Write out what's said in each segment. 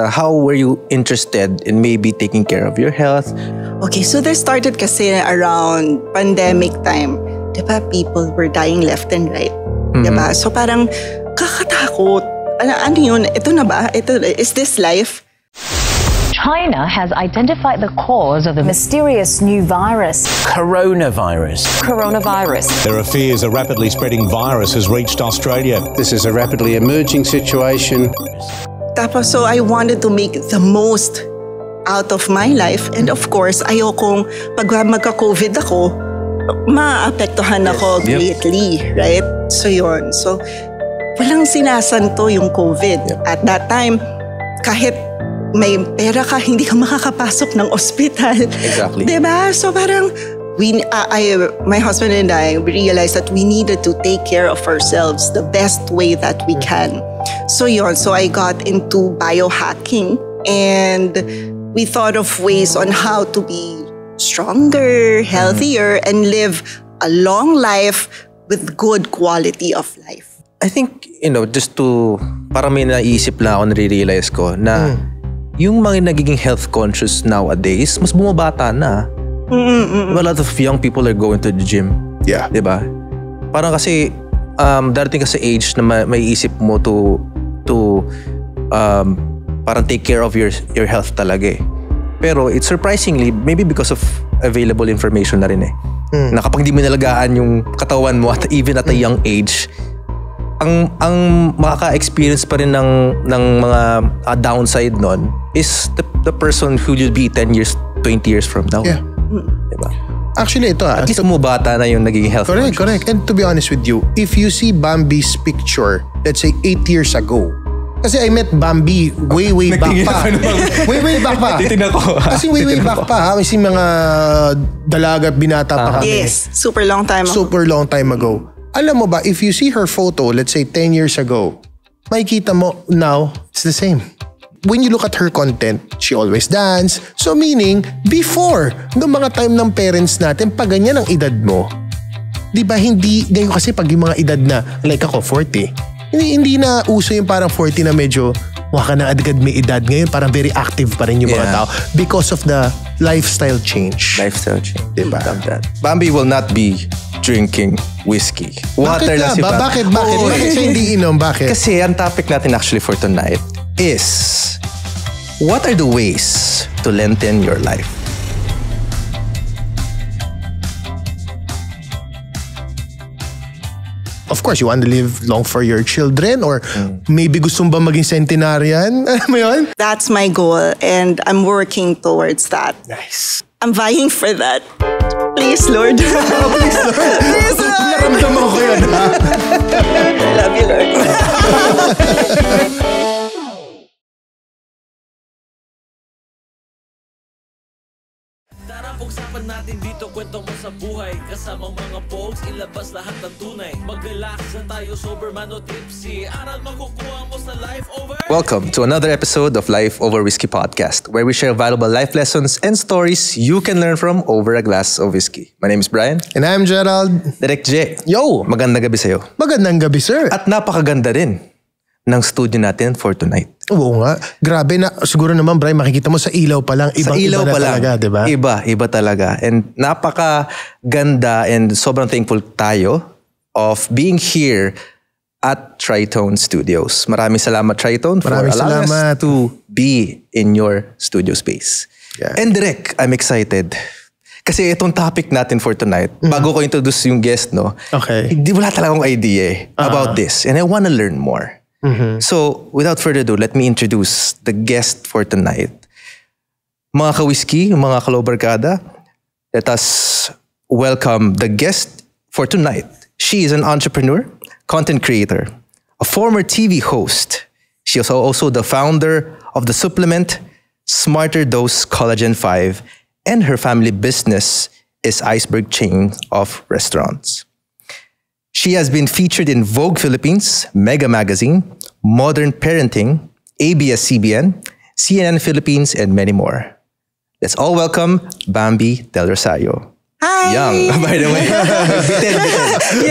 how were you interested in maybe taking care of your health? Okay, so this started kasi around pandemic time. Diba, people were dying left and right. Diba? So parang kakatakot. Ano yun? Ito na ba? Is this life? China has identified the cause of the mysterious new virus. Coronavirus. There are fears a rapidly spreading virus has reached Australia. This is a rapidly emerging situation. Tapos, so I wanted to make the most out of my life. And of course, ayokong pag magka-COVID ako, maapektuhan ako greatly, right? So yun. So, walang sinasanto yung COVID. At that time, kahit may pera ka, hindi ka makakapasok ng ospital. Exactly. Diba? So parang, my husband and I realized that we needed to take care of ourselves the best way that we can. So yun, so I got into biohacking and we thought of ways on how to be stronger, healthier, and live a long life with good quality of life. I think, just to, parang may naisip lang ako, nare-realize ko na yung mga nagiging health conscious nowadays, mas bumabata na. A lot of young people are going to the gym. Yeah. Diba? Parang kasi, darating ka sa age na may isip mo to parang take care of your health talaga eh. Pero it's surprisingly, maybe because of available information na rin eh. Na kapag di mo nalagaan yung katawan mo at even at a young age, ang makaka-experience pa rin ng mga downside nun is the person who will be 10 years, 20 years from now. Yeah. Diba? Actually, ito At least umubata na yung naging health conscious. Correct. And to be honest with you, if you see Bambi's picture, let's say 8 years ago, kasi I met Bambi way back pa. Way back pa. Titignan ko. Kasi way back pa. Kasi mga dalaga binata pa kami. Yes, super long time ago. Super long time ago. Alam mo ba, if you see her photo, let's say 10 years ago, makikita mo now, it's the same. When you look at her content, she always dance. So meaning, before, noong mga time ng parents natin, pag ganyan ang edad mo, di ba hindi, ngayon kasi pag yung mga edad na, like ako, 40, hindi na uso yung parang 40 na medyo, waka na agad may edad. Ngayon parang very active pa rin yung mga tao because of the lifestyle change. Diba? Love that. Bambi will not be drinking whiskey. Water lang si Bambi. Bakit siya hindi inom? Bakit? Kasi ang topic natin actually for tonight is, what are the ways to lengthen your life? Of course, you want to live long for your children or maybe gusto mo ba maging centenarian? Alam mo yun? That's my goal and I'm working towards that. Nice. I'm vying for that. Please, Lord. Please, Lord. Please, Lord. Naramdaman ko yun, ha? I love you, Lord. Pag-usapan natin dito, kwento mo sa buhay. Kasamang mga pogs, ilabas lahat ng tunay. Mag-relax na tayo, sober man o tipsy. Aral makukuha mo sa Life Over. Welcome to another episode of Life Over Whiskey Podcast, where we share valuable life lessons and stories you can learn from over a glass of whiskey. My name is Brian. And I'm Gerald. Direk J. Yo! Magandang gabi sa'yo. Magandang gabi, sir. At napakaganda rin ng studio natin for tonight. Oo nga. Grabe na. Siguro naman, Brian, makikita mo sa ilaw pa lang. Ibang-iba na talaga, di ba? Iba talaga. And napakaganda and sobrang thankful tayo of being here at Tritone Studios. Maraming salamat, Tritone, for allowing us to be in your studio space. Yeah. And Direk, I'm excited. Kasi itong topic natin for tonight, bago ko introduce yung guest, no? Okay. Wala talaga akong idea about this. And I want to learn more. So, without further ado, let me introduce the guest for tonight. Mga ka-whiskey, mga kalobarkada, let us welcome the guest for tonight. She is an entrepreneur, content creator, a former TV host. She is also the founder of the supplement Smarter Dose Collagen 5, and her family business is Iceberg Chain of Restaurants. She has been featured in Vogue Philippines, Mega Magazine, Modern Parenting, ABS-CBN, CNN Philippines, and many more. Let's all welcome Bambi Del Rosario. Hi! Young, by the way. Bitin.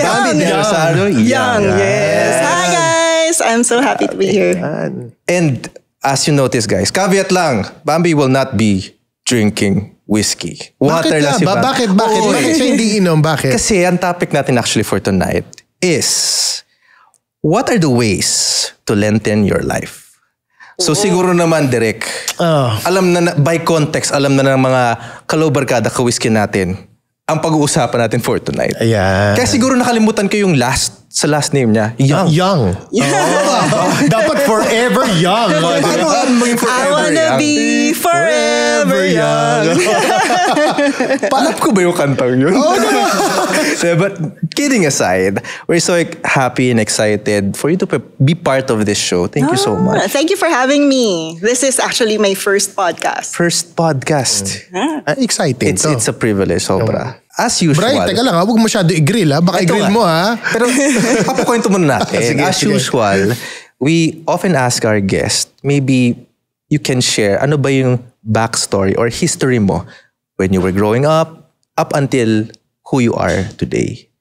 Bambi Del Rosario. Young, yes. Hi, guys. I'm so happy to be here. And as you notice guys, caveat lang, Bambi will not be drinking whiskey. Water lang si Bambi. Bakit? Bakit siya hindi inom? Bakit? Kasi ang topic natin actually for tonight is, what are the ways to lengthen your life? So siguro naman, Derek, alam na by context, alam na ng mga kalobarkada ka-whiskey natin ang pag-uusapan natin for tonight. Ayan. Kaya siguro nakalimutan ko yung sa last name niya, Young. Young. Dapat forever young. Paano ang maging forever I wanna young? be forever young. Alam ko ba yung kantang yun? But kidding aside, we're so happy and excited for you to be part of this show. Thank you so much. Thank you for having me. This is actually my first podcast. First podcast. Exciting to. It's a privilege, sobra. As usual. Brian, teka lang ha. Huwag masyado i-grill ha. Baka i-grill mo ha. Pero papakwento muna natin. Sige, As sige. usual, we often ask our guest, maybe you can share, ano ba yung backstory or history mo when you were growing up until who you are today.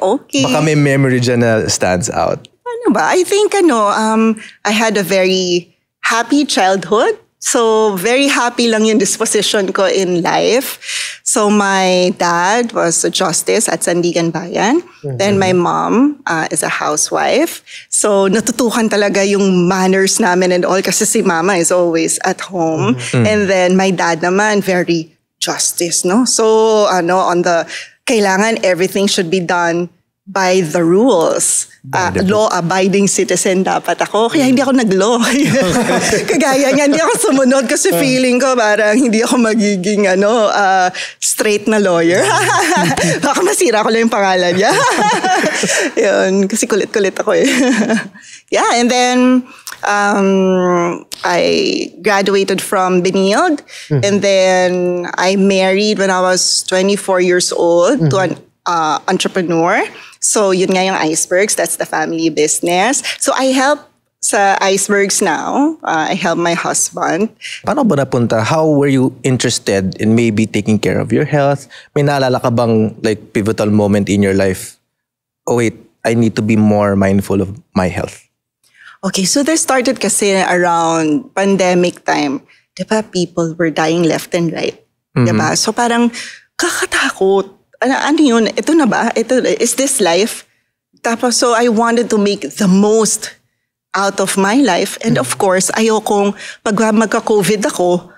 Okay. Baka may memory dyan na stands out. Ano ba? I think I had a very happy childhood. So, very happy lang yung disposition ko in life. So, my dad was a justice at Sandigan Bayan. Then, my mom is a housewife. So, natutukan talaga yung manners namin and all kasi si mama is always at home. And then, my dad naman, very justice, no? So, on the, kailangan everything should be done by the rules. Law-abiding citizen dapat ako. Kaya hindi ako nag-law. Kagaya nga, hindi ako sumunod kasi feeling ko parang hindi ako magiging straight na lawyer. Baka masira ko lang yung pangalan niya. Yun, kasi kulit-kulit ako eh. Yeah, and then I graduated from Benilde. And then I married when I was 24 years old to an entrepreneur. So, yun nga yung Icebergs. That's the family business. So, I help sa Icebergs now. I help my husband. Paano ba napunta? How were you interested in maybe taking care of your health? May naalala ka bang like pivotal moment in your life? Oh wait, I need to be more mindful of my health. Okay, so there started kasi around pandemic time. Diba, people were dying left and right. Diba? So, parang kakatakot. Ano yun? Ito na ba? Is this life? Tapos, so I wanted to make the most out of my life. And of course, ayokong pag magka-COVID ako,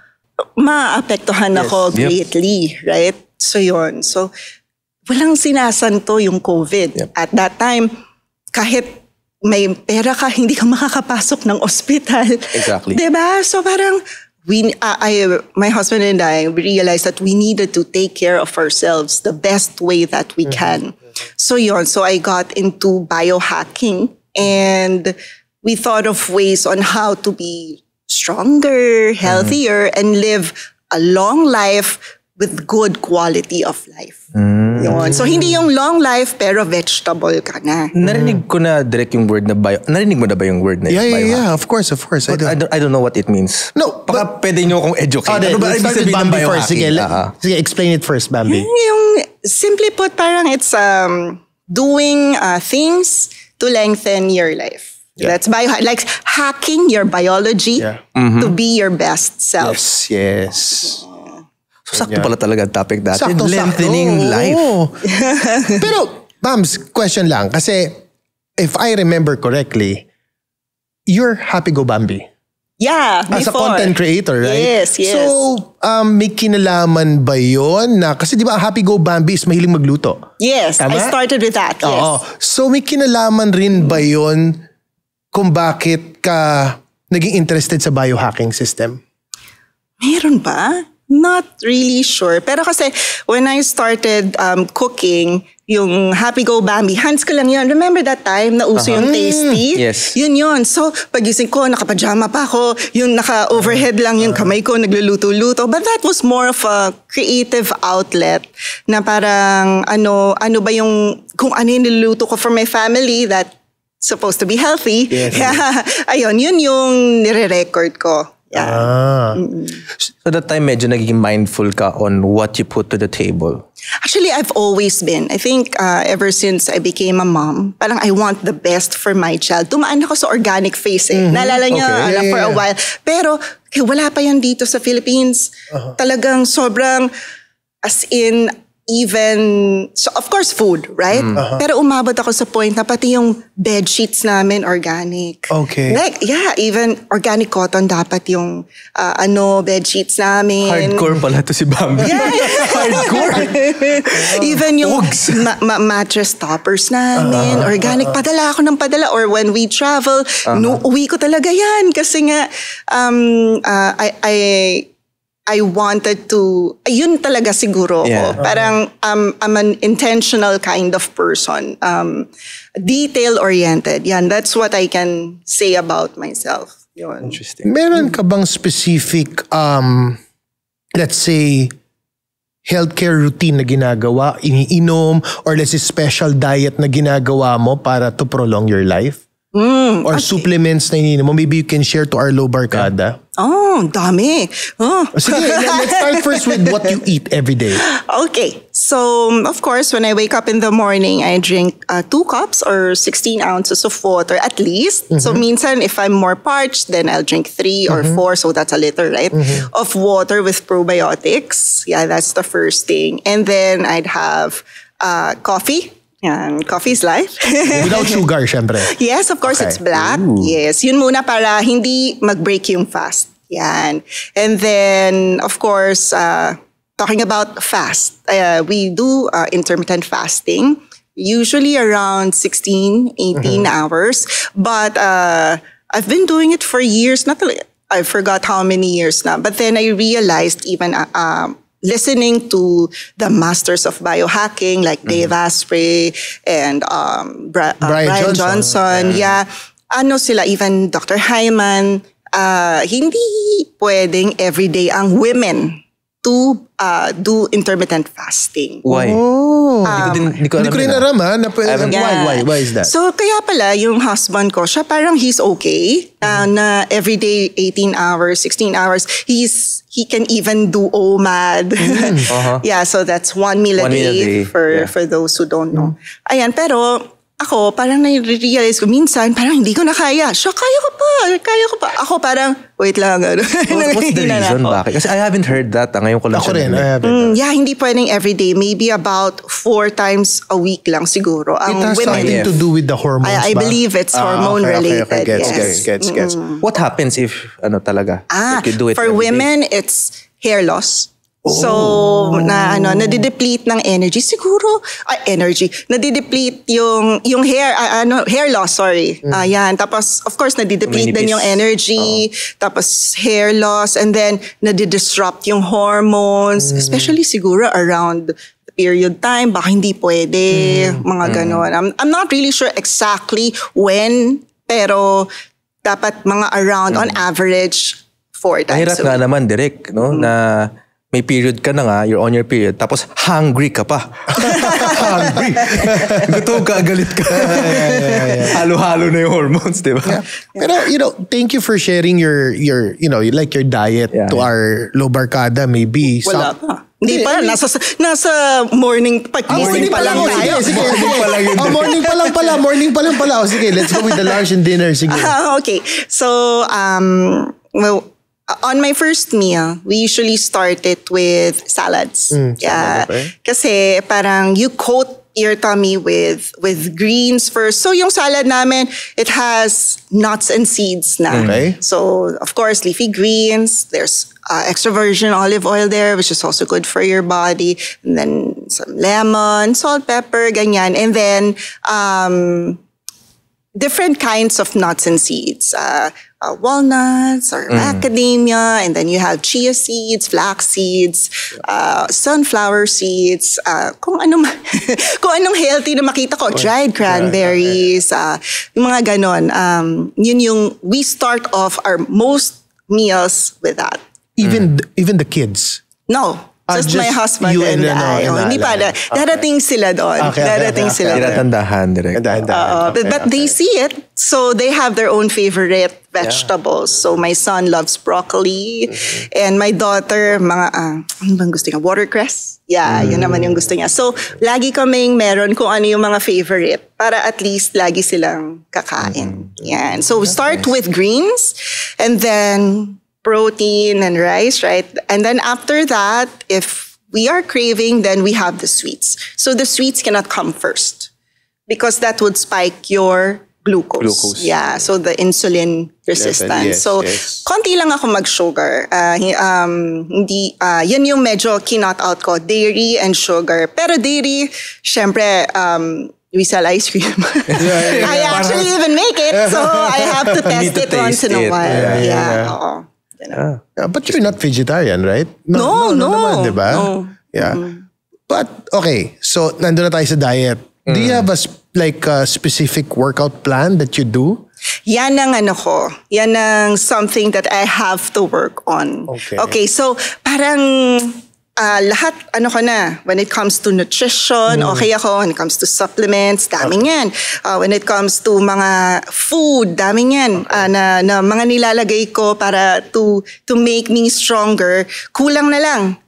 maapektuhan ako greatly. Right? So, yun. So, walang sinasanto yung COVID. At that time, kahit may pera ka, hindi ka makakapasok ng ospital. Exactly. Diba? So, parang my husband and I realized that we needed to take care of ourselves the best way that we can. So I got into biohacking and we thought of ways on how to be stronger, healthier, and live a long life with good quality of life. Yun. So hindi yung long life pero vegetable ka na. Narinig ko na direct yung word na bio. Narinig mo na ba yung word na biohack? Yeah. Of course. I don't know what it means. No, Baka pwede nyo akong educate. Ano ba ibig start with sabihin ng Bambi first? biohacking? Sige, explain it first, Bambi. Yung simply put, parang it's doing things to lengthen your life. That's biohack. Like hacking your biology to be your best self. Yes. So, sakto pala talaga ang topic natin. Sakto. Lengthening life. Oo. Pero, Bams, question lang. Kasi, if I remember correctly, you're Happy Go Bambi. Yeah, before. As a content creator, right? Yes. So, may kinalaman ba yun na, kasi di ba Happy Go Bambi is mahiling magluto? Yes, Tama? I started with that. Yes. Oo. So, may kinalaman rin ba yun kung bakit ka naging interested sa biohacking system? Meron ba? Not really sure. Pero kasi when I started cooking, yung Happy Go Bambi, hands ko lang yun. Remember that time na uso yung tasty? Yes. Yun. So, pagising ko, nakapajama pa ako. Yung naka-overhead lang yung kamay ko, nagluluto-luto. But that was more of a creative outlet na parang ano ba yung, kung ano yung niluluto ko for my family that supposed to be healthy. Yes. Ayun, yun yung nire-record ko. Yeah. So that time medyo naging mindful ka on what you put to the table. Actually, I've always been. I think ever since I became a mom, parang I want the best for my child. Tumaan ako sa organic phase eh. Naalala niyo, for a while. Pero wala pa yan dito sa Philippines. Talagang sobrang, as in, even, so of course food, right? Pero umabot ako sa point na pati yung bed sheets namin organic. Okay. Like, yeah, even organic cotton dapat yung bed sheets namin. Hardcore pala to si Bambi. Yeah. Hardcore. Even yung mattress toppers namin, organic. Padala ako ng padala. Or when we travel, uwi ko talaga yan. Kasi nga, I wanted to, yun talaga siguro ako. Parang I'm an intentional kind of person. Detail-oriented. Yan, that's what I can say about myself. Yun. Interesting. Meron ka bang specific, let's say, healthcare routine na ginagawa, iniinom, or let's say special diet na ginagawa mo para to prolong your life? Or supplements na iniinom mo? Maybe you can share to our low barkada. Oh, dami. Oh. Sige, let's start first with what you eat every day. Okay. So, of course, when I wake up in the morning, I drink 2 cups or 16 ounces of water at least. So, minsan, if I'm more parched, then I'll drink 3 or 4. So, that's a liter, right? Of water with probiotics. Yeah, that's the first thing. And then I'd have coffee. Yan, coffee's life. Without sugar, syempre. Yes, of course, it's black. Yes, yun muna para hindi mag-break yung fast. Yan. And then, of course, talking about fast, we do intermittent fasting, usually around 16, 18 hours. But I've been doing it for years. I forgot how many years now. But then I realized even listening to the masters of biohacking like Dave Asprey and Brian Johnson. Yeah. Ano sila, even Dr. Hyman, hindi pwedeng everyday ang women to do intermittent fasting. Why? Hindi ko rin aram ha. Why is that? So kaya pala yung husband ko, siya parang he's okay na everyday 18 hours, 16 hours. He can even do OMAD. Yeah, so that's 1 meal a day for those who don't know. Ayan, pero ako parang na-realize ko minsan parang hindi ko na kaya. Siya kaya ko pa. Ako parang wait lang. What's the reason? Bakit? Kasi I haven't heard that. Ngayon ko lang Ako rin. Yeah, hindi pwedeng everyday. Maybe about 4 times a week lang siguro. It has something to do with the hormones I believe it's hormone related. Gets. What happens if talaga? If you do it for women, it's hair loss. So, nadideplete ng energy. Siguro, nadideplete yung hair, hair loss, sorry. Yan. Tapos, of course, nadideplete din yung energy. Tapos, hair loss. And then, nadidisrupt yung hormones. Especially siguro around the period time. Baka hindi pwede. Mga ganon. I'm not really sure exactly when. Pero, dapat mga around, on average, 4 times. Mahirap nga naman, Direk, no? Na may period ka na nga, you're on your period, tapos hungry ka pa. Hungry. Gutom ka, galit ka. Halo-halo na yung hormones, di ba? Yeah. Pero, thank you for sharing your like your diet to our low barkada, maybe. Wala pa. Hindi pa, nasa morning morning pa lang tayo. Sige. Morning pa lang pala. Sige, let's go with the lunch and dinner. Sige. Okay. So, on my first meal, we usually start it with salads. Yeah. Kasi parang you coat your tummy with greens first. So yung salad namin, it has nuts and seeds na. Okay. So of course, leafy greens. There's extra virgin olive oil there, which is also good for your body. And then some lemon, salt, pepper, ganyan. And then different kinds of nuts and seeds. Walnuts or macadamia, and then you have chia seeds, flax seeds, sunflower seeds, kung anong healthy na makita ko, dried cranberries, yung mga ganon. Yun yung, we start off our most meals with that. Even the kids? No. Just my husband you and I. Hindi pa. Darating sila doon. Darating sila doon. Tinatandahan direct. But they see it. So they have their own favorite vegetables. So my son loves broccoli. And my daughter, ano bang gusto niya? Watercress. Yeah, yun naman yung gusto niya. So, lagi kaming meron kung ano yung mga favorite para at least lagi silang kakain. Yan. So, we start with greens and then protein and rice, right? And then after that, if we are craving, then we have the sweets. So, the sweets cannot come first because that would spike your glucose. Yeah, so the insulin resistance. Konti lang ako mag-sugar. Hindi, yan yung medyo kinot out ko, dairy and sugar. Pero dairy, syempre, we sell ice cream. I actually even make it, so I have to test it once in a while. But you're not vegetarian, right? No. Naman, diba? No. Yeah. But, okay, so nandun na tayo sa diet. Do you have a specific workout plan that you do? Yan ang yan ang something that I have to work on. Okay, so parang lahat ko na. When it comes to nutrition, okay ako. When it comes to supplements, daming yan. When it comes to mga food, daming yan. Na mga nilalagay ko para to make me stronger. Kulang na lang.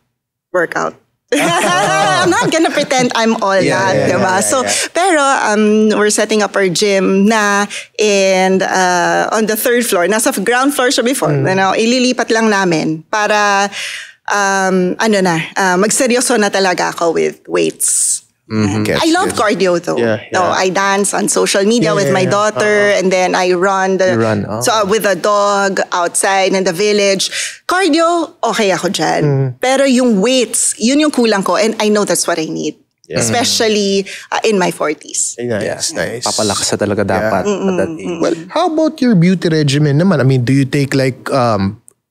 Workout. I'm not gonna pretend I'm all that, diba? Pero we're setting up our gym na and on the 3rd floor. Nasa ground floor siya before. Ililipat lang namin para magseryoso na talaga ako with weights. I love cardio though. I dance on social media with my daughter and then I run with a dog outside in the village. Cardio, okay ako dyan. Pero yung weights, yun yung kulang ko and I know that's what I need. Especially in my 40s. Nice. Papalakas na talaga dapat at that age. Well, how about your beauty regimen naman? I mean, do you take like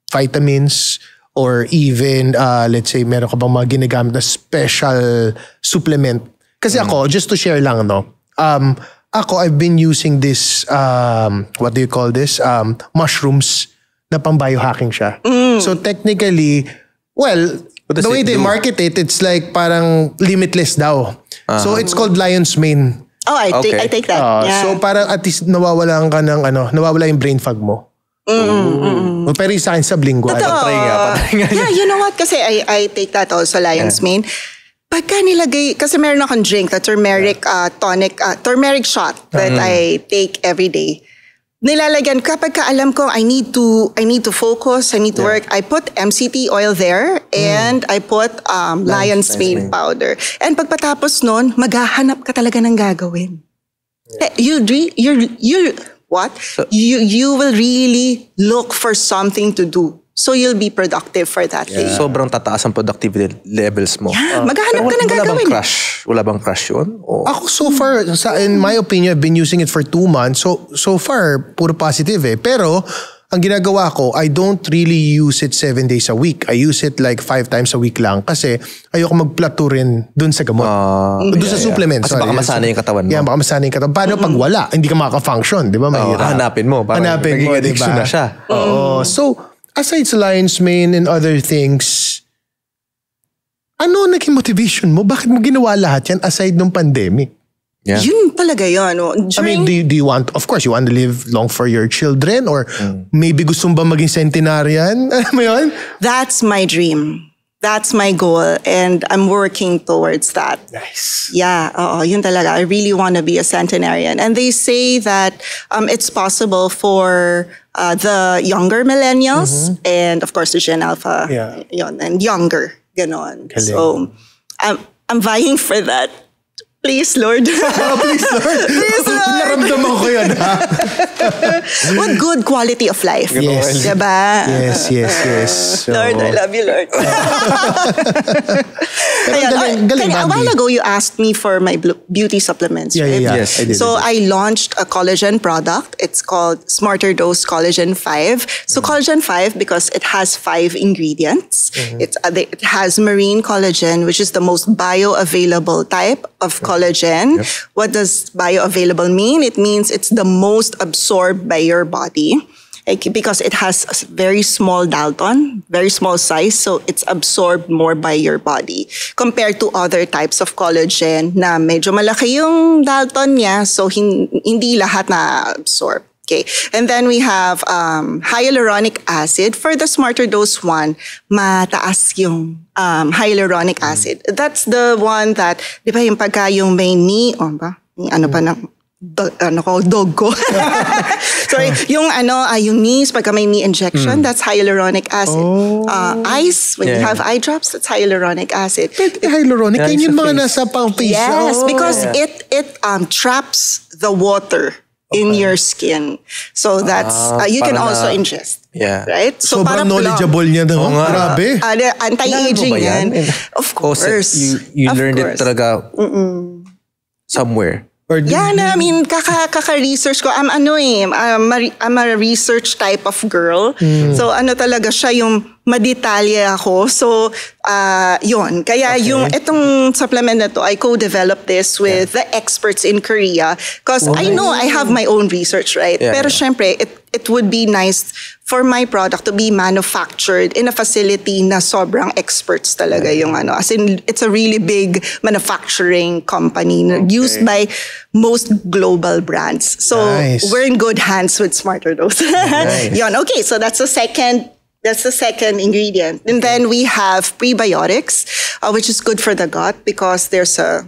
vitamins or even, let's say, meron ka bang mga ginagamit na special supplement? Kasi ako, just to share lang, I've been using this, what do you call this? Mushrooms na pang biohacking siya. So technically, well, the way they market it, it's like parang limitless daw. So it's called Lion's Mane. Oh, I take that. So parang at least nawawala yung brain fog mo. Pero yung sa akin sublingual. Patry nga. Yeah, you know what? Kasi I take that also, Lion's Mane. Pagka nilagay, kasi meron akong drink, the turmeric tonic, turmeric shot that I take every day. Nilalagyan, kapag ka alam ko, I need to focus, I need to work, I put MCT oil there and I put Lion's Mane powder. And pagpatapos nun, maghahanap ka talaga ng gagawin. What? You will really look for something to do. So you'll be productive for that day. Sobrang tataas ang productivity levels mo. Yeah, maghahanap ka ng gagawin. Wala bang crush yun? Ako so far, in my opinion, I've been using it for 2 months. So far, puro positive eh. Pero, ang ginagawa ko, I don't really use it 7 days a week. I use it like 5 times a week lang kasi ayoko mag-plateau rin dun sa gamot. Dun sa supplements. Kasi baka masana yung katawan mo. Yeah, baka masana yung katawan. Paano pag wala? Hindi ka makaka-function. Di ba? Mahirap. Hanapin mo. Hanapin mo, di ba? Na siya. So, aside sa Lion's Mane and other things, ano naging motivation mo? Bakit mo ginawa lahat yan aside nung pandemic? Yeah. Yun talaga yun. I mean, do you want, of course, you want to live long for your children or maybe gusto mo ba maging centenarian? Alam mo yun? That's my dream. That's my goal and I'm working towards that. Nice. Yeah, yun talaga. I really want to be a centenarian. And they say that it's possible for the younger millennials and of course the Gen Alpha yun, and younger. Ganon. Galing. So I'm vying for that. Please, Lord. Please, Lord. Please, Lord. Naramdaman ko yun, ha? What good quality of life. Yes. Diba? Yes. So, Lord, I love you, Lord. galing, a while ago, you asked me for my beauty supplements, right? Yeah. Yes, I did. So I launched a collagen product. It's called Smarter Dose Collagen 5. So Collagen 5, because it has 5 ingredients. It has marine collagen, which is the most bioavailable type of collagen. Yep. What does bioavailable mean? It means it's the most absorbed by your body. because it has a very small Dalton, very small size, so it's absorbed more by your body compared to other types of collagen na medyo malaki yung Dalton niya, so hindi lahat na absorb. Okay. And then we have hyaluronic acid. For the Smarter Dose one, mataas yung hyaluronic acid. That's the one that, di ba yung pagka yung may knee, dog ko. Sorry, yung knees, pagka may knee injection, that's hyaluronic acid. Eyes, when you have eye drops, that's hyaluronic acid. Hyaluronic, yun yung mga nasa pang face. Yes, because it traps the water in your skin. So that's, you can also ingest. Yeah. Right? So sobrang knowledgeable niya na. Grabe. Anti-aging yan. Of course. You learned it talaga somewhere. Yeah, I mean, kaka-research ko. I'm a research type of girl. So talaga siya yung madetalye ako. So, yun. Kaya itong supplement na to, I co-developed this with the experts in Korea because I know I have my own research, right? Pero syempre, it would be nice for my product to be manufactured in a facility na sobrang experts talaga yung as in, it's a really big manufacturing company used by most global brands. So, we're in good hands with Smarter Dose. Yun. Okay, so that's the second ingredient. And then we have prebiotics, which is good for the gut because there's a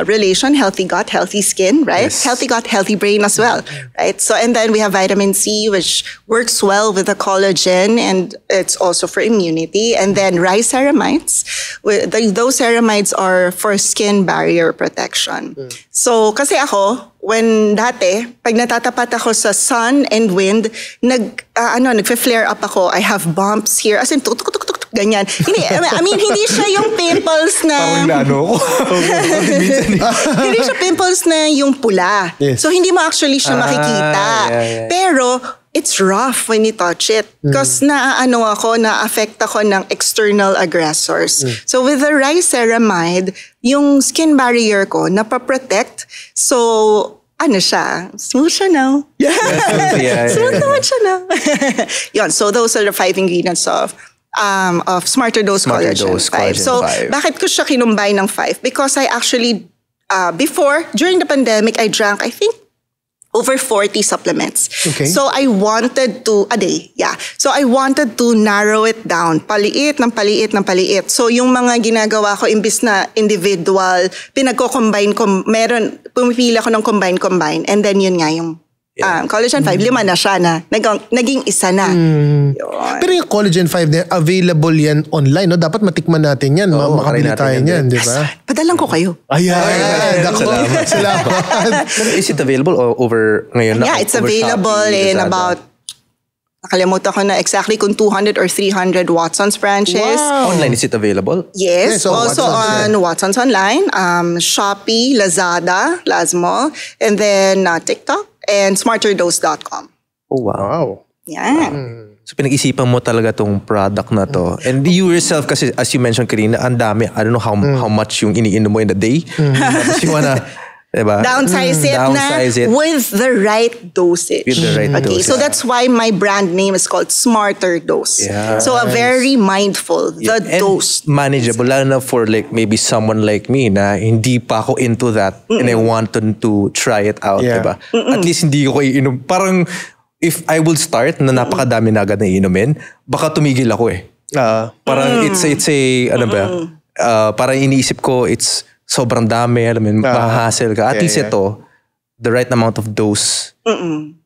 relation, healthy gut, healthy skin, right? Yes. Healthy gut, healthy brain as well, right? So, and then we have vitamin C, which works well with the collagen and it's also for immunity. And then riceramides. Those ceramides are for skin barrier protection. So, kasi ako, when dati, pag natatapat ako sa sun and wind, nagfe-flare up ako. I have bumps here. As in, tuk-tuk-tuk-tuk, ganyan. Hindi, I mean, hindi siya yung pimples na... Hindi siya pimples na yung pula. Yes. So, hindi mo actually siya makikita. Pero, it's rough when you touch it. Because na-affect ako ng external aggressors. So, with the riceramide, yung skin barrier ko, napaprotect. So, siya? Smooth siya now. Smooth naman siya now. Yun, so those are the 5 ingredients of Smarter Dose Collagen 5. So, bakit ko siya kinumbay ng 5? Because I actually, during the pandemic, I drank, I think, over 40 supplements. Okay. So I wanted to, a day, So I wanted to narrow it down. Paliit. So yung mga ginagawa ko, imbis na individual, pinagko-combine ko, pumipili ako ng combine. And then yun nga yung Collagen 5, 5 na siya na. Naging isa na. Pero yung Collagen 5 na available yan online, no? Dapat matikman natin yan. Makabili tayo yan, di ba? Padalang ko kayo. Ayan. Salamat. Is it available over ngayon? Yeah, it's available in about, nakalimutan ko na exactly kung 200 or 300 Watson's branches. Wow. Online, is it available? Yes, so also on Watson's Online, Shopee, Lazada, Lazmall, and then TikTok, and smarterdose.com. Oh, wow. Yeah. So pinag-isipan mo talaga tong product na to. And you yourself, kasi as you mentioned kanina, ang dami. I don't know how much yung iniinom mo in a day. Tapos you wanna, diba? Downsize it with the right dosage. With the right dosage. So that's why my brand name is called Smarter Dose. Yeah. So a very mindful, the dose. Manageable, lalo na for like maybe someone like me na hindi pa ako into that and I wanted to try it out, diba? At least hindi ko iinom. Parang if I will start na napakadami na agad na iinumin, baka tumigil ako eh. Parang it's a, parang iniisip ko, it's sobrang dami, alam mo, mahahassle ka. At least ito, the right amount of dose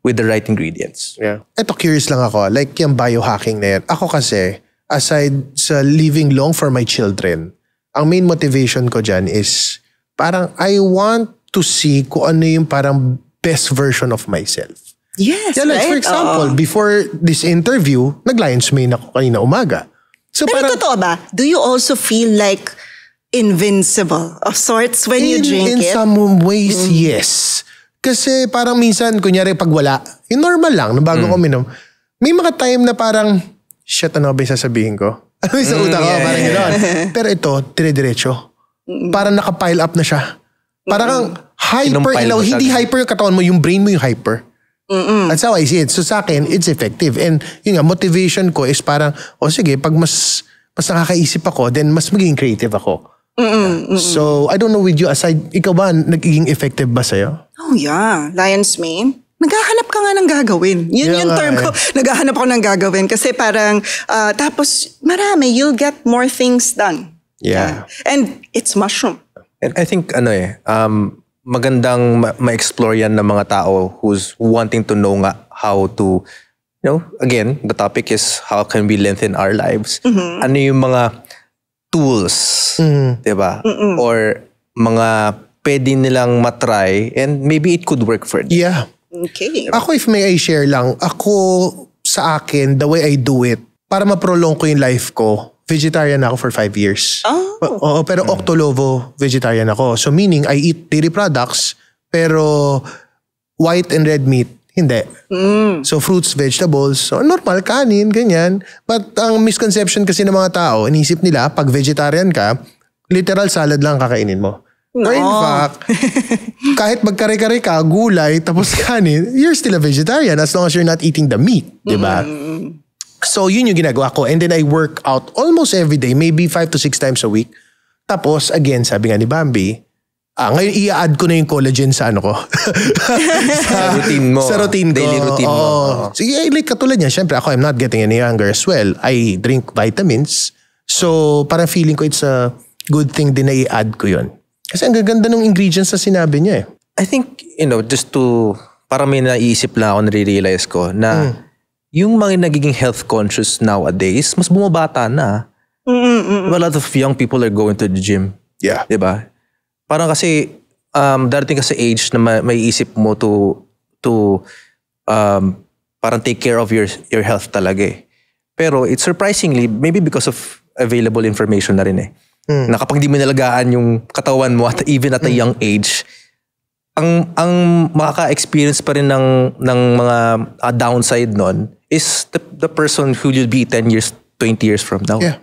with the right ingredients. Yeah. Ito, curious lang ako. Like yung biohacking na yan. Ako kasi, aside sa living long for my children, ang main motivation ko dyan is parang I want to see kung ano yung parang best version of myself. Yes, like, for example, before this interview, nag-Lion's Mane ako kanina umaga. So pero parang, totoo ba? Do you also feel like invincible of sorts when you drink it? In some ways, yes. Kasi parang minsan, kunyari pag wala, normal lang, bago ko minom, may mga time na parang, shit, ano ba yung sasabihin ko? Ano yung sa utak ko? Parang gano'n. Pero ito, dire-diretso. Parang naka-pile up na siya. Parang hyper, hindi hyper yung katawan mo, yung brain mo yung hyper. That's how I see it. So sa akin, it's effective. And yun nga, motivation ko is parang, sige, pag mas nakakaisip ako, then mas magiging creative ako. So, I don't know with you, aside, ikaw ba, nagiging effective ba sa'yo? Oh yeah, Lion's Mane. Naghahanap ka nga ng gagawin. Yun yung term ko. Naghahanap ako ng gagawin. Kasi parang, tapos marami, you'll get more things done. Yeah. And it's mushroom. And I think, magandang ma-explore yan ng mga tao who's wanting to know nga how to, again, the topic is how can we lengthen our lives? Ano yung mga tools, diba? Or mga pwede nilang matry and maybe it could work for them. Yeah. Okay. Ako, if may I share lang, ako sa akin, the way I do it, para ma-prolong ko yung life ko, vegetarian ako for 5 years. Oo, pero Octolovo vegetarian ako. So meaning, I eat dairy products, pero white and red meat, hindi. So fruits, vegetables, so normal, kanin, ganyan. But ang misconception kasi ng mga tao, inisip nila, pag vegetarian ka, literal salad lang kakainin mo. No. Or in fact, kahit magkare-kare ka, gulay, tapos kanin, you're still a vegetarian as long as you're not eating the meat, di ba? So yun yung ginagawa ko. And then I work out almost every day, maybe 5 to 6 times a week. Tapos again, sabi nga ni Bambi, ngayon i-add ko na yung collagen sa ano ko. sa routine mo. Sa routine ko. Daily routine mo. So like katulad niya, syempre ako, I'm not getting any younger as well. I drink vitamins. So parang feeling ko it's a good thing din na i-add ko yun. Kasi ang gaganda ng ingredients na sinabi niya eh. I think, just to, parang may naiisip lang ako, nare-realize ko, na yung mga nagiging health conscious nowadays, mas bumabata na. A lot of young people are going to the gym. Yeah. Diba? Parang kasi, darating ka sa age na may isip mo to parang take care of your health talaga eh. Pero it's surprisingly, maybe because of available information na rin eh. Na kapag di mo nalagaan yung katawan mo at even at a young age, ang makaka-experience pa rin ng mga downside nun is the person who you'll be 10 years, 20 years from now. Yeah.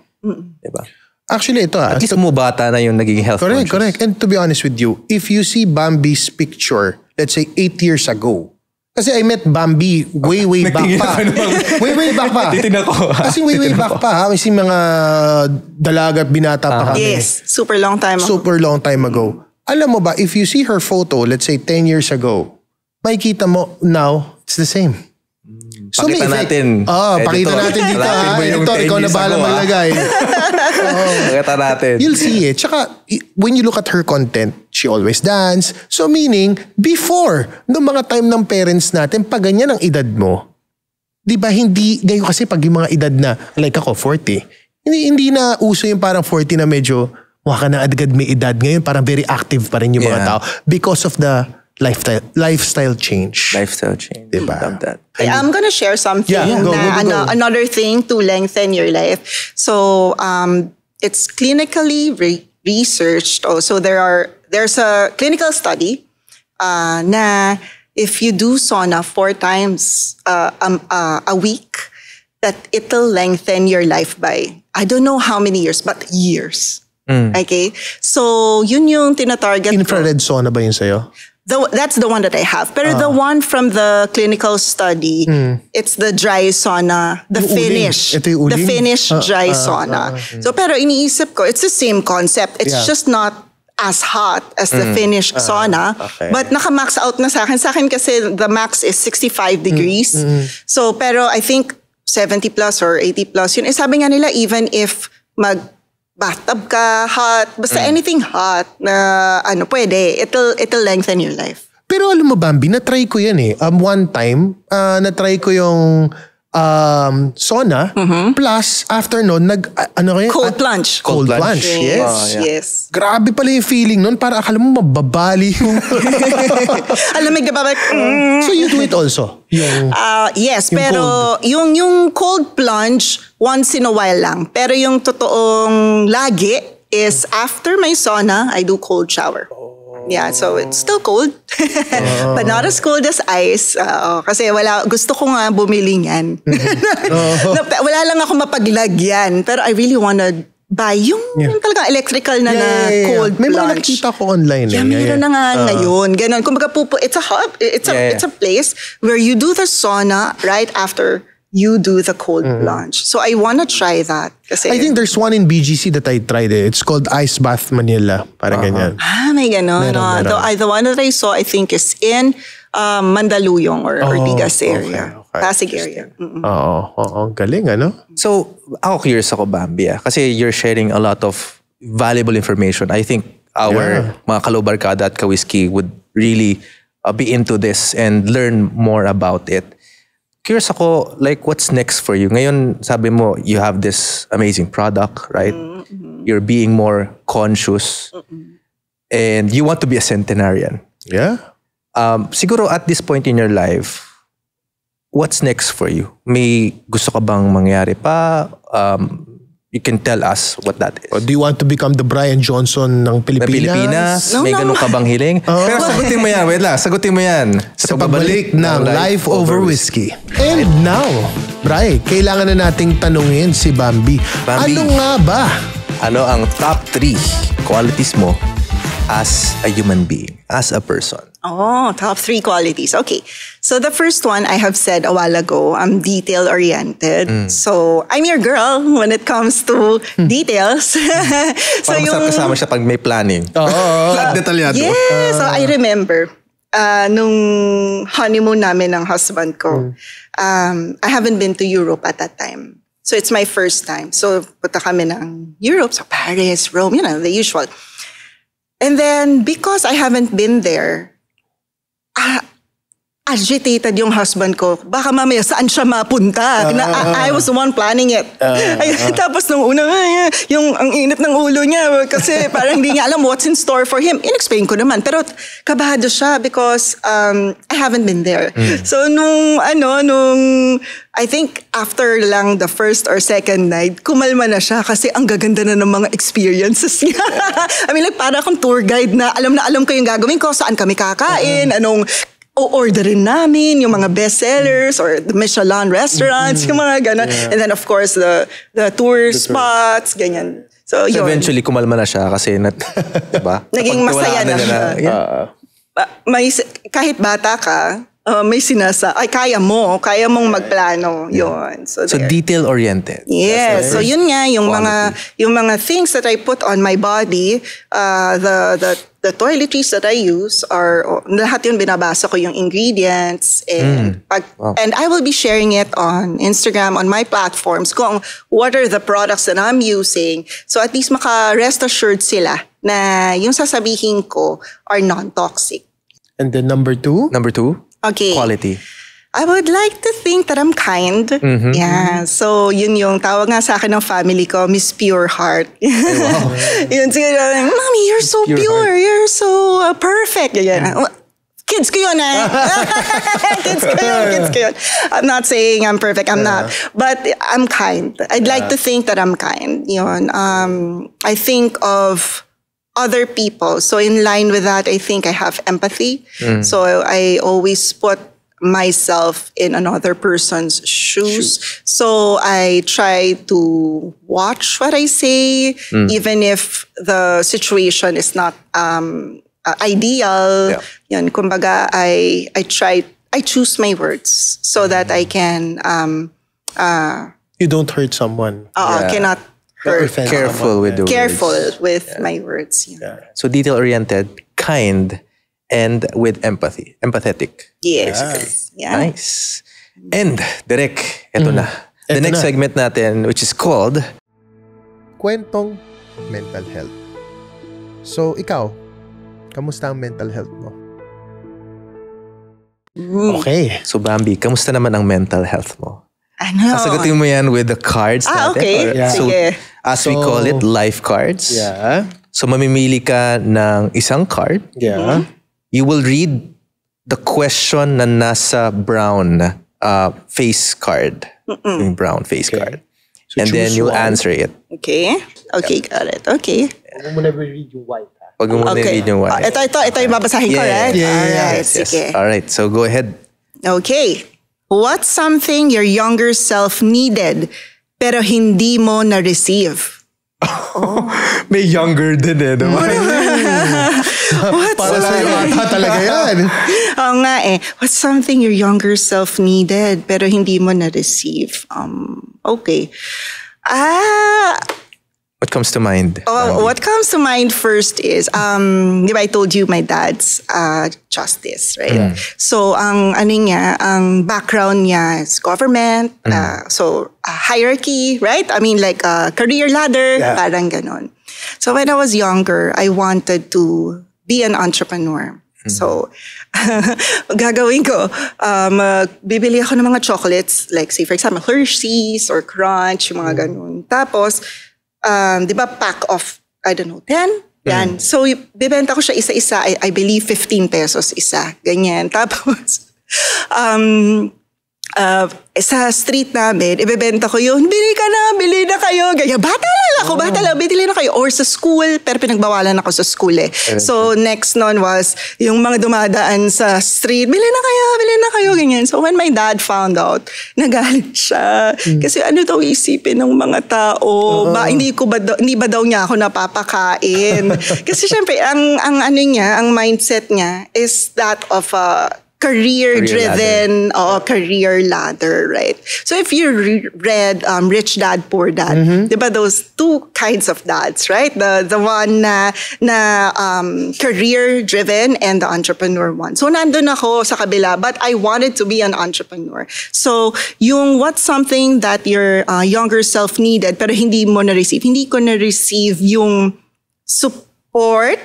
Diba? Actually, ito At least bata na yung naging health conscious. Correct. And to be honest with you, if you see Bambi's picture, let's say 8 years ago, kasi I met Bambi way back pa. Way back pa. Titignan ko. Kasi way back pa ha. Kasi mga dalaga at binata pa kami. Yes, super long time ago. Super long time ago. Alam mo ba, if you see her photo, let's say 10 years ago, makikita mo now, it's the same. So Pakita natin. Pakita natin dito ha. Ito, ikaw na bahala maglagay. Pakita natin. You'll see it. Tsaka, when you look at her content, she always dance. So meaning, before, noong mga time ng parents natin, pag ganyan ang edad mo, di ba hindi, ngayon kasi pag yung mga edad na, like ako, 40, hindi na uso yung parang 40 na medyo, mukha ka na agad may edad. Ngayon, parang very active pa rin yung mga tao because of the lifestyle change. Lifestyle change. Diba? Love that. I'm gonna share something. Go. Another thing to lengthen your life. So it's clinically researched. Also, there's a clinical study na if you do sauna 4 times a week, that it'll lengthen your life by I don't know how many years, but years. Okay, so yun yung tinatarget. Infrared sauna ba yun sa'yo? That's the one that I have. Pero the one from the clinical study, it's the dry sauna, the Finnish. Ito yung uling? The Finnish dry sauna. So pero iniisip ko, it's the same concept. It's just not as hot as the Finnish sauna. Okay. But naka-max out na sa akin. Sa akin kasi the max is 65 degrees. So pero I think 70 plus or 80 plus. Yun, sabi nga nila, even if bathtub ka, hot, basta anything hot na pwede, it'll lengthen your life. Pero alam mo, Bambi, na-try ko yan eh. One time, na-try ko yung sauna, plus after nun, Cold plunge. Cold plunge. Yes. Grabe pala yung feeling nun, para akala mo mababali yung... Alamig na ba? So you do it also? Yes, yung pero yung cold plunge, once in a while lang. Pero yung totoong lagi is after my sauna, I do cold shower. Yeah, so it's still cold. But not as cold as ice. Kasi gusto ko nga bumili niyan. Wala lang ako mapaglagyan. Pero I really wanna yung talagang electrical na cold May mga plunge. nakita ko online. Yeah, meron na nga ngayon. Ganon. Kumbaga it's a hub. It's a place where you do the sauna right after you do the cold plunge. So I want to try that. Kasi, I think there's one in BGC that I tried. It's called Ice Bath Manila. Parang ganyan. may ganon. Meron. The one that I saw, I think, is in Mandaluyong or Ortigas area. okay. Pasig area. Oo. Galing, ano? So, ako curious ako, Bambi. Kasi you're sharing a lot of valuable information. I think our mga kalobarkada at kawiski would really be into this and learn more about it. Curious ako, like, what's next for you? Ngayon, sabi mo, you have this amazing product, right? You're being more conscious. And you want to be a centenarian. Yeah. Siguro at this point in your life, what's next for you? May gusto ka bang mangyari pa? You can tell us what that is. Or do you want to become the Brian Johnson ng Pilipinas? May ganun ka bang hiling? Pero sagutin mo yan. Wait lang, sagutin mo yan. Sa pagbalik ng Life Over Whiskey. And now, Bri, kailangan na nating tanungin si Bambi. Ano nga ba? Ano ang top 3 qualities mo as a human being, as a person? Top 3 qualities. Okay. So the first one, I have said a while ago, I'm detail-oriented. So I'm your girl when it comes to details. So parang kasama siya pag may planning. Plan detalyado. Yeah. So I remember, nung honeymoon namin ng husband ko, I haven't been to Europe at that time. So it's my first time. So punta kami ng Europe, so Paris, Rome, the usual. And then because I haven't been there, agitated yung husband ko. Baka mamaya saan siya mapunta? I was the one planning it. Tapos nung una, yung ang init ng ulo niya kasi parang hindi niya alam what's in store for him. In-explain ko naman. Pero kabado siya because I haven't been there. So nung I think after lang the first or second night, kumalma na siya kasi ang gaganda na ng mga experiences niya. I mean, like, para akong tour guide na alam ko yung gagawin ko, saan kami kakain, anong o-orderin namin, yung mga bestsellers or the Michelin restaurants, yung mga gano'n. And then of course, the tour spots, ganyan. So yun. Eventually, kumalma na siya kasi, diba? Naging masaya na siya. Kahit bata ka, may kaya mong magplano. Yun. So detail-oriented. Yes. So yun nga, yung mga things that I put on my body, the toiletries that I use are, lahat yun binabasa ko yung ingredients and I will be sharing it on Instagram, on my platforms, kung what are the products that I'm using. So at least maka-rest assured sila na yung sasabihin ko are non-toxic. And then number 2? Number 2? Okay. Quality. I would like to think that I'm kind. Yeah. So, yun yung tawag nga sa akin ng family ko, Miss Pure Heart. Wow. Yun siguro, Mommy, you're so pure. You're so perfect. Kids ko yun Kids ko yun. I'm not saying I'm perfect. I'm not. But I'm kind. I'd like to think that I'm kind. Yun. I think of other people. So in line with that, I think I have empathy. So I always put myself in another person's shoes. So I try to watch what I say, even if the situation is not ideal. Yan, kumbaga, I choose my words so that I can... you don't hurt someone. Cannot hurt. Careful with the words. Careful with my words. So detail-oriented, kind, and with empathy. Empathetic. Yes. Basically. Yeah. Nice. And, Direk, eto na. The next segment natin, which is called... Kwentong Mental Health. So, ikaw, kamusta ang mental health mo? Okay. So, Bambi, kamusta naman ang mental health mo? Sasagutin mo yan with the cards natin. Okay. So, as we call it, life cards. Yeah. So, mamimili ka ng isang card. Yeah. You will read the question na nasa brown face card. Yung brown face card. So and then you answer it. Okay. Okay, got it. Okay. Huwag mo na read yung white. Huwag mo na read yung white. Ito yung babasahin ko, right? Alright, sige. Alright, so go ahead. Okay. What's something your younger self needed pero hindi mo na-receive? May younger din eh. Diba? Para sa bata talaga yan. Oo nga eh. What's something your younger self needed pero hindi mo na-receive? Okay. What comes to mind? What comes to mind first is, di ba I told you my dad's justice, right? So, ang background niya is government, so hierarchy, right? I mean like career ladder, parang ganon. So when I was younger, I wanted to be an entrepreneur. So, gagawin ko, bibili ako ng mga chocolates, like say for example, Hershey's or Crunch, yung mga ganun. Tapos, di ba pack of, I don't know, 10? Yan. So, bibenta ko siya isa-isa, I believe 15 pesos isa. Ganyan. Tapos, sa street namin, ibebenta ko yun, bili na kayo. Ganyan, bata lang, bili na kayo. Or sa school, pero pinagbawalan ako sa school eh. So, next nun was, yung mga dumadaan sa street, bili na kayo, ganyan. So, when my dad found out, nagalit siya. Kasi ano daw isipin ng mga tao? Hindi ba daw niya ako napapakain? Kasi syempre, ang mindset niya is that of career-driven career ladder, right? So if you read Rich Dad, Poor Dad, diba those two kinds of dads, right? The one na career-driven and the entrepreneur one. So nandun ako sa kabila, but I wanted to be an entrepreneur. So yung what's something that your younger self needed pero hindi mo na-receive, hindi ko na-receive yung support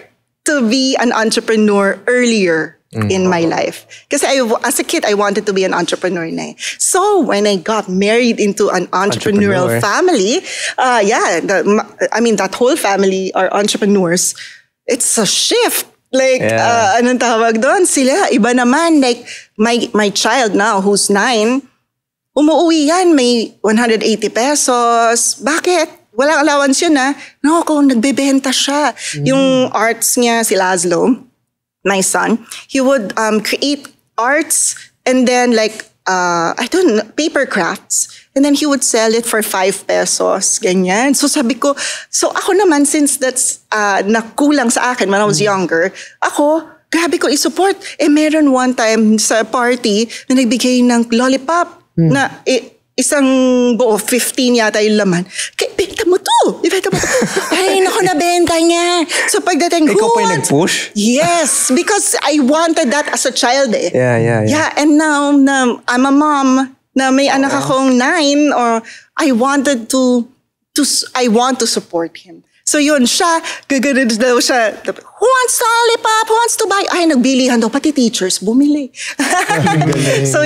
to be an entrepreneur earlier in my life. Because as a kid, I wanted to be an entrepreneur na. So, when I got married into an entrepreneurial family, that whole family are entrepreneurs. It's a shift. Like, anong tawag doon? Sila, iba naman. Like, my child now, who's 9, umuwi yan, may 180 pesos. Bakit? Walang allowance yun No, kung nagbebenta siya. Yung arts niya, si Laszlo, my son, he would create arts and then like, paper crafts. And then he would sell it for 5 pesos, ganyan. So sabi ko, so ako naman, since that's nakulang sa akin when I was younger, ako, grabe ko i-support. Meron one time sa party na nagbigay ng lollipop na isang buo, 15 yata yung laman. Benta mo to! Ay, naku, nabenta niya. So pagdating, ikaw pa yung nag-push? Yes, because I wanted that as a child eh. Yeah, and now I'm a mom na may anak akong 9 or I want to support him. So yun, siya, gaganon daw siya. Who wants to lollipop? Who wants to buy? Ay, nagbilihan daw. Pati teachers, bumili. So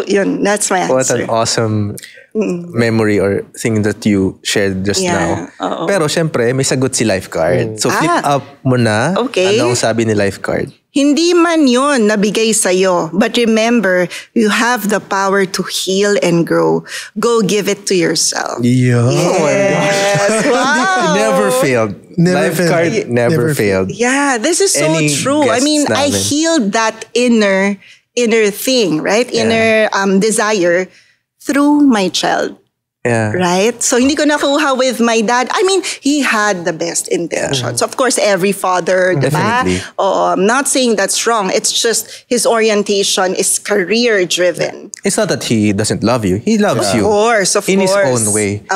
yun, that's my answer. What an awesome memory or thing that you shared just now. Pero syempre, may sagot si Lifeguard. So flip up mo na. Okay. Anong sabi ni Lifeguard? Hindi man yun nabigay sa'yo. But remember, you have the power to heal and grow. Go give it to yourself. Yeah. Yes. Wow. Never failed. Lifeguard never failed. Yeah, this is so true. I mean, I healed that inner thing, right? Inner desire through my child. Yeah. Right? So, hindi ko nakuha with my dad. I mean, he had the best intentions. Of course, every father, definitely. I'm not saying that's wrong. It's just his orientation is career-driven. It's not that he doesn't love you. He loves you. Of course. In his own way.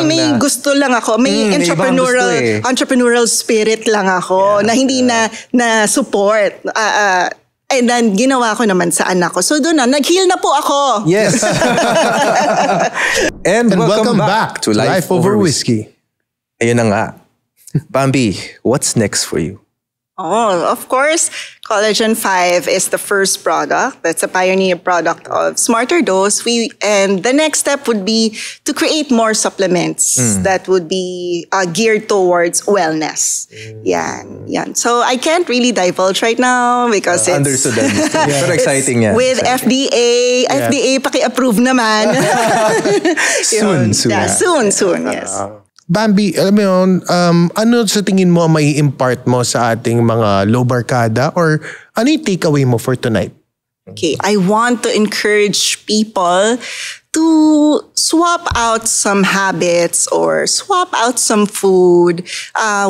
May gusto lang ako. May entrepreneurial spirit lang ako na hindi na support. And then, ginawa ko naman sa anak ko. So, doon nag-heal na po ako. Yes. And welcome back to Life Over Whiskey. Ayun na nga. Bambi, what's next for you? Oh, of course, Collagen 5 is the first product. That's a pioneer product of Smarter Dose. And the next step would be to create more supplements that would be geared towards wellness. Yan. So I can't really divulge right now because it's... Understood. Pero exciting yan. With FDA. FDA, paki-approve naman. Soon. Yeah, soon, yes. Bambi, alam mo yun, ano sa tingin mo may impart mo sa ating mga low barkada or ano yung takeaway mo for tonight? Okay, I want to encourage people to swap out some habits or swap out some food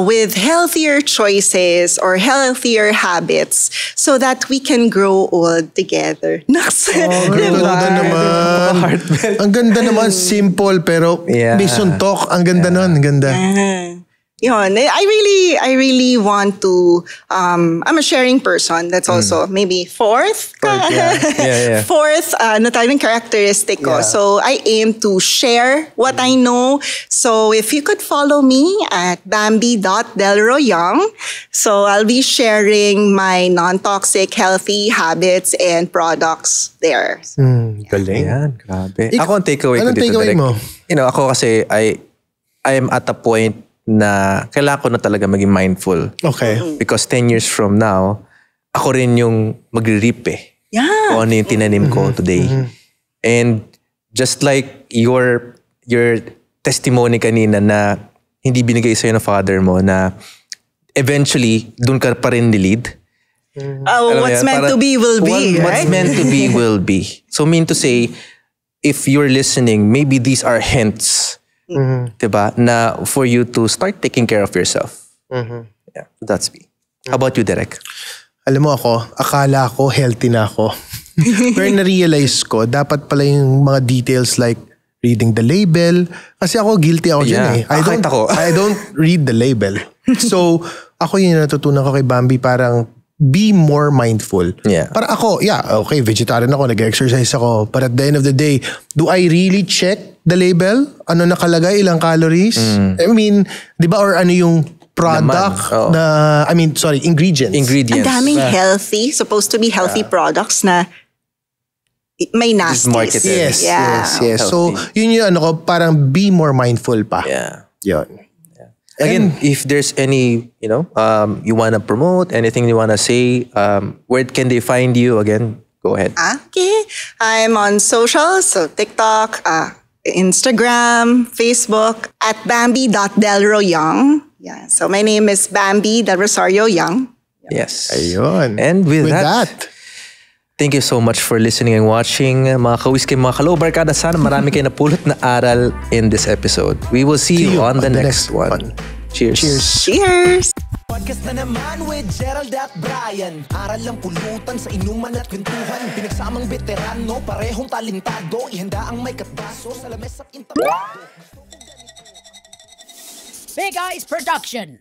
with healthier choices or healthier habits so that we can grow old together. Ang ganda naman, simple pero may suntok. Ang ganda nun, ang ganda. Yun, I really want to, I'm a sharing person. That's also maybe fourth characteristic ko. Yeah. So I aim to share what I know. So if you could follow me at bambi.delroyoung. So I'll be sharing my non-toxic, healthy habits and products there. Galing. Yan, grabe. Ako ang takeaway ko Anong dito, takeaway Direk. mo? Ako kasi, I am at a point na kailangan ko na talaga maging mindful. Okay. Because 10 years from now, ako rin yung magre-reap Yeah. kung ano yung tinanim ko today. And just like your testimony kanina na hindi binigay sa'yo ng father mo na eventually, dun ka pa rin nilid. What's meant to be will be, right? What's meant to be will be. So mean to say, if you're listening, maybe these are hints, diba, na for you to start taking care of yourself. Yeah, that's me. How about you, Derek? Alam mo ako, akala ko healthy na ako. Pero na-realize ko, dapat pala yung mga details like reading the label. Kasi ako, guilty ako dyan eh. I don't read the label. So, ako yung natutunan ko kay Bambi, parang be more mindful. Yeah. Para ako, okay, vegetarian ako, nag-exercise ako. But at the end of the day, do I really check the label? Ano nakalagay? Ilang calories? I mean, di ba? Or ano yung product na, ingredients. Ingredients. Ang daming healthy, supposed to be healthy products na may nasties. Yes. So, yun yung parang be more mindful pa. Yeah. Yun. Again, if there's any, you want to promote, anything you want to say, where can they find you? Again, go ahead. Okay. I'm on social, so TikTok, Instagram, Facebook, at bambi.delroyoung. Yeah. So my name is Bambi Del Rosario Young. Yes. Ayun. And with that, thank you so much for listening and watching. Mga ka-Whiskey, mga ka-Low-Barkada, sana marami kayo napulot na aral in this episode. We will see you on the next one. Cheers. Cheers! Podcast na naman with Gerald at Brian. Aral lang pulutan sa inuman at kwentuhan. Pinagsamang veterano, parehong talentado. Ihanda ang may katbaso sa lames at intabado. Big Eyes Production.